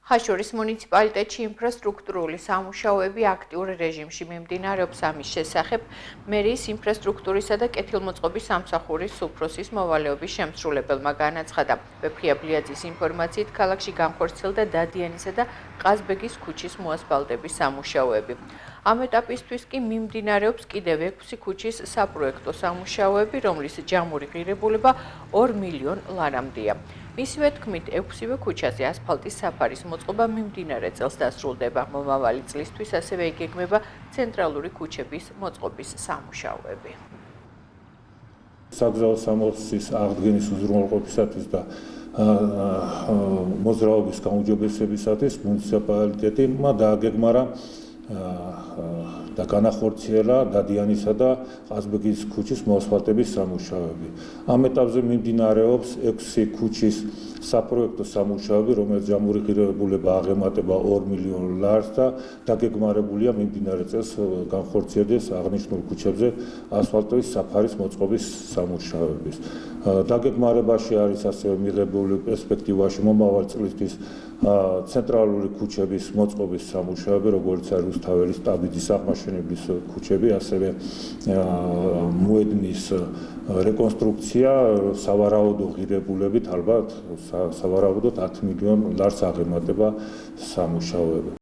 ხაშურის მუნიციპალიტეტში ინფრასტრუქტურული სამუშაოები აქტიურ რეჟიმში მიმდინარეობს. ამის შესახებ მერიის ინფრასტრუქტურისა და კეთილმოწყობის სამსახურის უფროსის მოვალეობის შემსრულებელმა განაცხადა. ვეფხია ბლიაძის ინფორმაციით, ქალაქში განხორციელდა დადიანისა და ყაზბეგის ქუჩის მოასფალტების სამუშაოები. ამ ეტაპისთვის კი მიმდინარეობს კიდევ 6 ქუჩის საპროექტო სამუშაოები, რომლის ჯამური ღირებულება 2 მილიონ ლარამდეა. მისივე თქმით, 6-ვე ქუჩაზე ასფალტის საფარის მოწყობა მიმდინარე წელს დასრულდება. მომავალი წლისთვის ასევე იგეგმება ცენტრალური ქუჩების მოწყობის სამუშაოები. საგზაო სამოსის აღდგენის უზრუნველყოფისათვის და მოძრაობის გაუმჯობესებისათვის მუნიციპალიტეტმა დააგეგმარა და განახორციელა დადიანისა და ყაზბეგის ქუჩის მოასფალტების სამუშაოები. ამ ეტაპზე მიმდინარეობს 6 ქუჩის საპროექტო სამუშაოები, რომელიც ჯამური ღირებულება აღემატება 2 მილიონ ლარს და დაგეგმარებულია მიმდინარე წელს განხორციელდეს აღნიშნულ ქუჩებზე ასფალტის საფარის მოწყობის სამუშაოების. დაგეგმარებაში არის ასევე მიღებული პერსპექტივაში მომავალ წლისთვის ცენტრალური ქუჩების მოწყობის სამუშაოები, როგორც არის რუსთაველის, ტაბიძის, აღმაშენებლის ქუჩები, ასევე მოედნის რეკონსტრუქცია სავარაუდო ღირებულებით, ალბათ სავარაუდოდ 10 მილიონ ლარს აღემატება სამუშაოები.